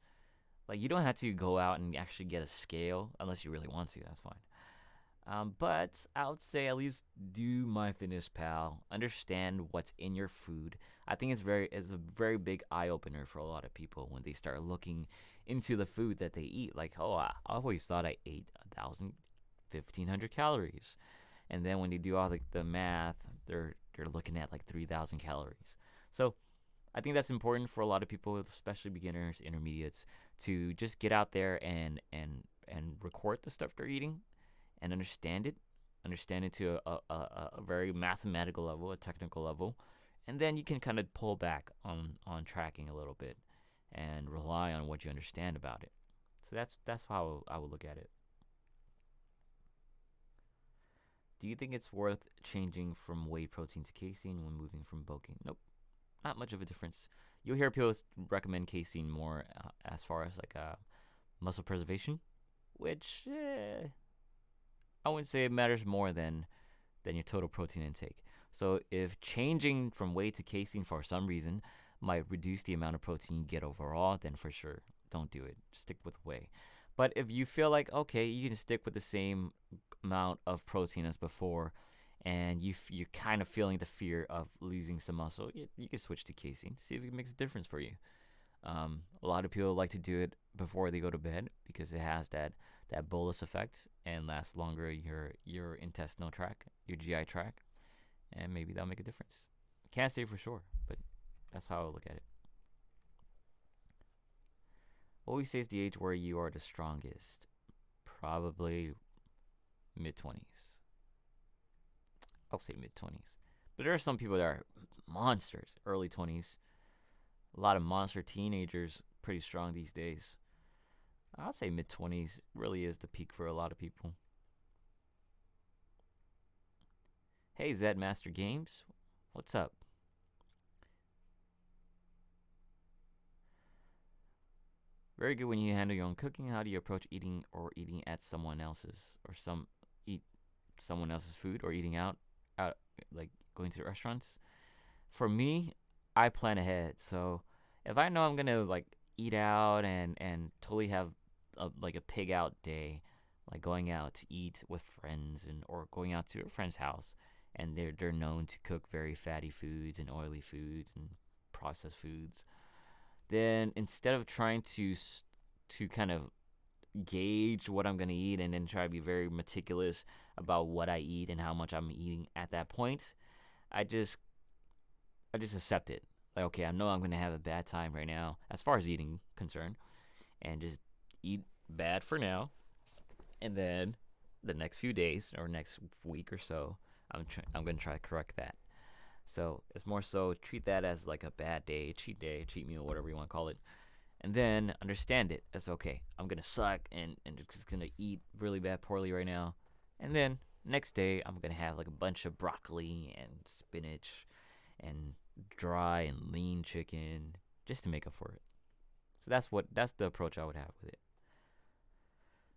Like, you don't have to go out and actually get a scale unless you really want to. That's fine. But I would say at least do MyFitnessPal. Understand what's in your food. I think it's a very big eye opener for a lot of people when they start looking into the food that they eat. Like, oh, I always thought I ate 1,500 calories, and then when they do all the math, they're looking at like 3,000 calories. So I think that's important for a lot of people, especially beginners, intermediates, to just get out there and record the stuff they're eating and understand it to a very mathematical level, a technical level, and then you can kind of pull back on tracking a little bit and rely on what you understand about it. So that's how I would look at it. Do you think it's worth changing from whey protein to casein when moving from bulking? Nope, not much of a difference. You'll hear people recommend casein more as far as like muscle preservation, which I wouldn't say it matters more than your total protein intake. So if changing from whey to casein for some reason might reduce the amount of protein you get overall, then for sure, don't do it. Stick with whey. But if you feel like, okay, you can stick with the same amount of protein as before, and you're kind of feeling the fear of losing some muscle, you can switch to casein. See if it makes a difference for you. A lot of people like to do it before they go to bed because it has that bolus effect and lasts longer your intestinal tract, your GI tract, and maybe that'll make a difference. Can't say for sure, but that's how I look at it. What would you say is the age where you are the strongest? Probably mid-20s. I'll say mid-20s. But there are some people that are monsters, early 20s. A lot of monster teenagers, pretty strong these days. I'll say mid-20s really is the peak for a lot of people. Hey, Zed Master Games. What's up? Very good when you handle your own cooking. How do you approach eating at someone else's, or eat someone else's food, or eating out like going to the restaurants? For me, I plan ahead. So if I know I'm gonna like eat out and totally have a pig out day, like going out to eat with friends or going out to a friend's house, and they're known to cook very fatty foods and oily foods and processed foods, then instead of trying to kind of gauge what I'm going to eat and then try to be very meticulous about what I eat and how much I'm eating at that point, I just accept it. Like, okay, I know I'm going to have a bad time right now as far as eating concerned, and just eat bad for now, and then the next few days or next week or so, I'm going to try to correct that. So it's more so treat that as like a bad day, cheat meal, whatever you want to call it. And then understand it. That's okay. I'm going to suck and just going to eat really bad, poorly right now. And then next day, I'm going to have like a bunch of broccoli and spinach and dry and lean chicken just to make up for it. So that's the approach I would have with it.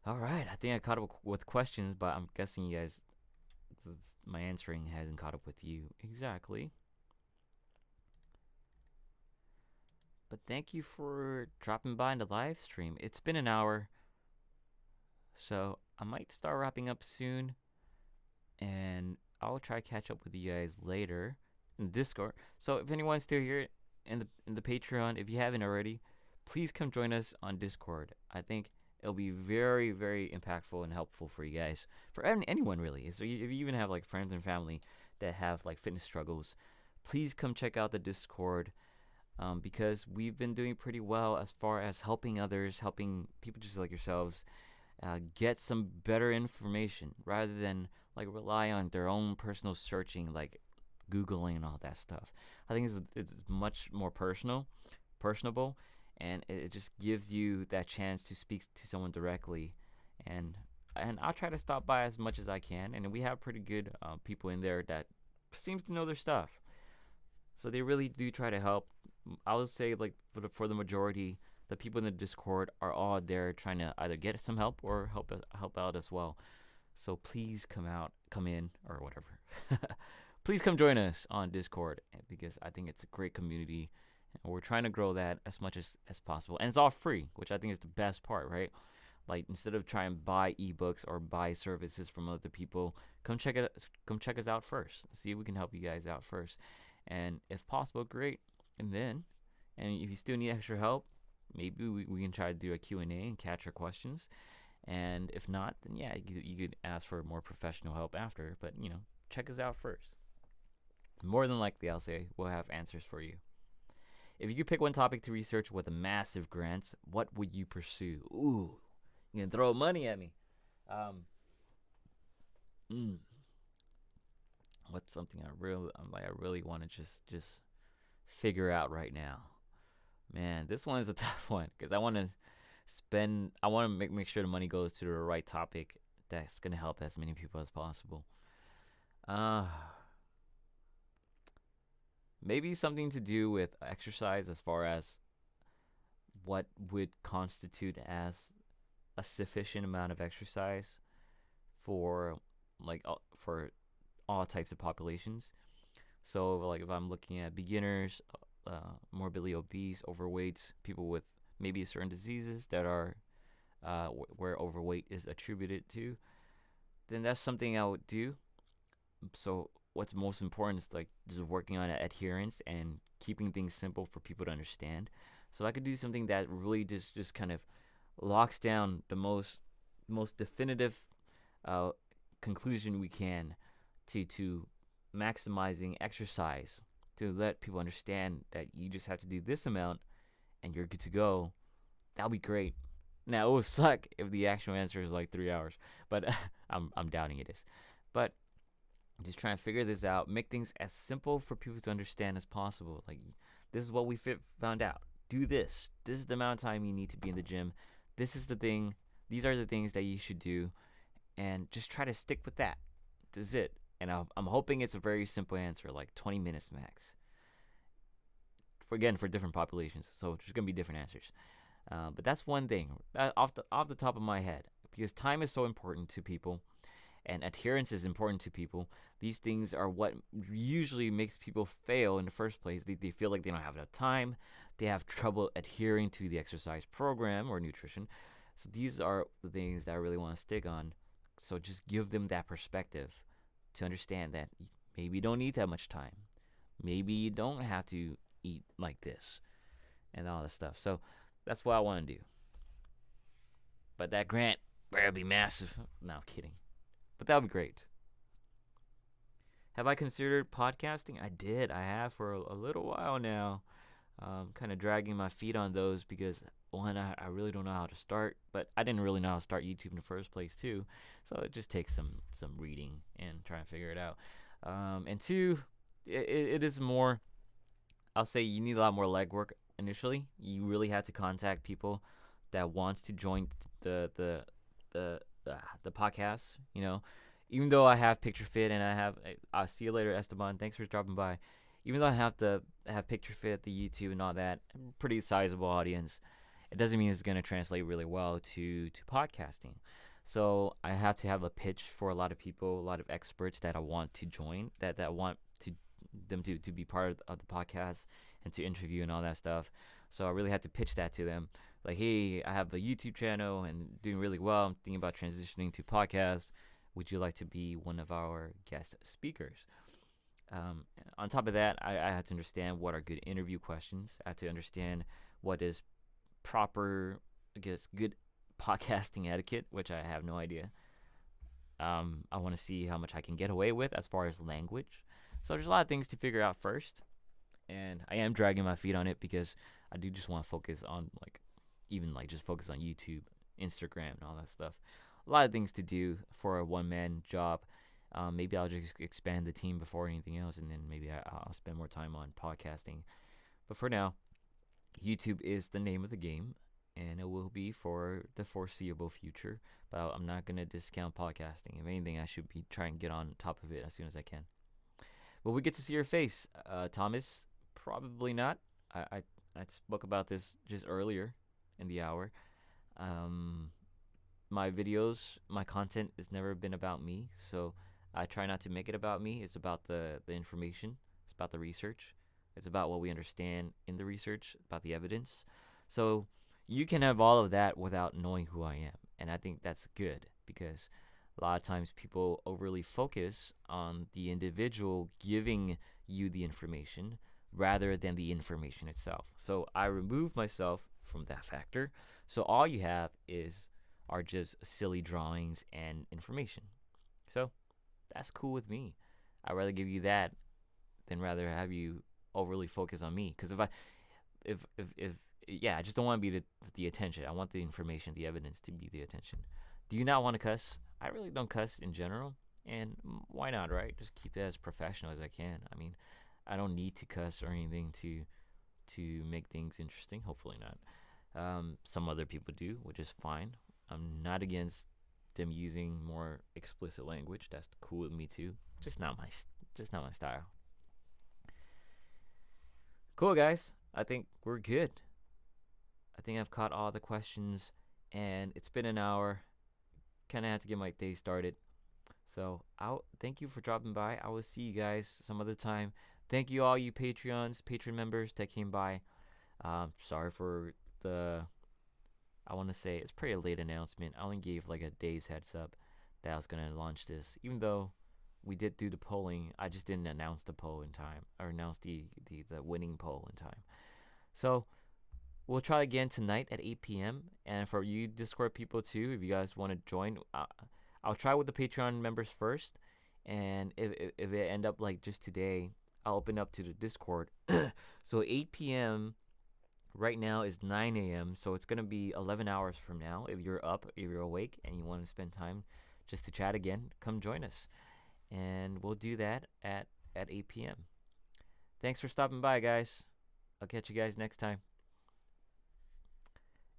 All right. I think I caught up with questions, but I'm guessing you guys, my answering hasn't caught up with you exactly. But thank you for dropping by in the live stream. It's been an hour, so I might start wrapping up soon, and I'll try to catch up with you guys later in Discord. So if anyone's still here in the Patreon, if you haven't already, please come join us on Discord. I think it'll be very, very impactful and helpful for you guys, for anyone really. So if you even have like friends and family that have like fitness struggles, please come check out the Discord, because we've been doing pretty well as far as helping others, helping people just like yourselves get some better information rather than like rely on their own personal searching, like Googling and all that stuff. I think it's much more personable, and it just gives you that chance to speak to someone directly. And I'll try to stop by as much as I can, and we have pretty good people in there that seems to know their stuff. So they really do try to help. I would say like for the majority, the people in the Discord are all there trying to either get some help or help out as well. So please come in, or whatever. Please come join us on Discord, because I think it's a great community, and we're trying to grow that as much as possible. And it's all free, which I think is the best part, right? Like, instead of trying to buy ebooks or buy services from other people, come check us out first. See if we can help you guys out first. And if possible, great. And if you still need extra help, maybe we can try to do a Q&A and catch your questions. And if not, then yeah, you could ask for more professional help after. But, check us out first. More than likely, I'll say, we'll have answers for you. If you could pick one topic to research with a massive grant, what would you pursue? Ooh, you can throw money at me. What's something I really want to just figure out right now? Man, this one is a tough one, because I want to make sure the money goes to the right topic that's going to help as many people as possible. Maybe something to do with exercise, as far as what would constitute as a sufficient amount of exercise for all types of populations. So like if I'm looking at beginners, morbidly obese, overweights, people with maybe certain diseases that are where overweight is attributed to, then that's something I would do. So what's most important is like just working on adherence and keeping things simple for people to understand. So I could do something that really just kind of locks down the most definitive conclusion we can to maximizing exercise, to let people understand that you just have to do this amount and you're good to go. That'll be great. Now, it will suck if the actual answer is like 3 hours, but I'm doubting it is. But just trying to figure this out, make things as simple for people to understand as possible. Like, this is what we found out. Do this. This is the amount of time you need to be in the gym. This is the thing. These are the things that you should do, and just try to stick with that. That's it. And I'm hoping it's a very simple answer, like 20 minutes max. For different populations, so there's gonna be different answers. But that's one thing off the top of my head, because time is so important to people, and adherence is important to people. These things are what usually makes people fail in the first place. They feel like they don't have enough time. They have trouble adhering to the exercise program or nutrition. So these are the things that I really want to stick on. So just give them that perspective to understand that maybe you don't need that much time. Maybe you don't have to eat like this and all this stuff. So that's what I want to do. But that grant better be massive. No, I'm kidding. But that would be great. Have I considered podcasting? I did. I have for a little while now. Kind of dragging my feet on those because, one, I really don't know how to start. But I didn't really know how to start YouTube in the first place, too. So it just takes some reading and trying to figure it out. And two, it is more, I'll say you need a lot more legwork initially. You really have to contact people that wants to join the podcast, even though I have PictureFit and I'll see you later, Esteban. Thanks for dropping by. Even though I have PictureFit, the YouTube and all that, pretty sizable audience, it doesn't mean it's going to translate really well to podcasting. So I have to have a pitch for a lot of people, a lot of experts that I want to join, that I want them to be part of the podcast and to interview and all that stuff. So I really had to pitch that to them. Like, hey, I have a YouTube channel and doing really well. I'm thinking about transitioning to podcast. Would you like to be one of our guest speakers? Um, on top of that, I had to understand what are good interview questions. I had to understand what is proper, I guess, good podcasting etiquette, which I have no idea. I want to see how much I can get away with as far as language. So there's a lot of things to figure out first, and I am dragging my feet on it because I do just want to focus on even just focus on YouTube, Instagram, and all that stuff. A lot of things to do for a one-man job. Maybe I'll just expand the team before anything else, and then maybe I'll spend more time on podcasting. But for now, YouTube is the name of the game, and it will be for the foreseeable future. But I'm not gonna discount podcasting. If anything, I should be trying to get on top of it as soon as I can. Will we get to see your face, Thomas? Probably not. I spoke about this just earlier in the hour. Um, my videos, my content has never been about me, so I try not to make it about me. It's about the information. It's about the research. It's about what we understand in the research, about the evidence. So you can have all of that without knowing who I am, and I think that's good because a lot of times people overly focus on the individual giving you the information rather than the information itself. So I remove myself from that factor. So all you have are just silly drawings and information. So that's cool with me. I'd rather give you that than rather have you overly focus on me. Because if yeah, I just don't want to be the attention. I want the information, the evidence to be the attention. Do you not want to cuss? I really don't cuss in general, and why not, right? Just keep it as professional as I can. I mean, I don't need to cuss or anything to make things interesting. Hopefully not. Some other people do, which is fine. I'm not against them using more explicit language. That's cool with me too. Just not my style. Cool, guys. I think we're good. I think I've caught all the questions, and it's been an hour. Kind of had to get my day started. So I'll thank you for dropping by. I will see you guys some other time. Thank you all you Patreon members that came by. Sorry for I want to say it's pretty a late announcement. I only gave like a day's heads up that I was gonna launch this, even though we did do the polling. I just didn't announce the poll in time, or announce the winning poll in time. So we'll try again tonight at 8 p.m. And for you Discord people too, if you guys want to join, I'll try with the Patreon members first. And if it end up like just today, I'll open up to the Discord. So 8 p.m. right now is 9 a.m. So it's going to be 11 hours from now. If you're up, if you're awake, and you want to spend time just to chat again, come join us. And we'll do that at 8 p.m. Thanks for stopping by, guys. I'll catch you guys next time.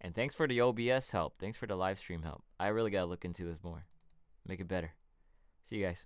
And thanks for the OBS help. Thanks for the live stream help. I really got to look into this more. Make it better. See you guys.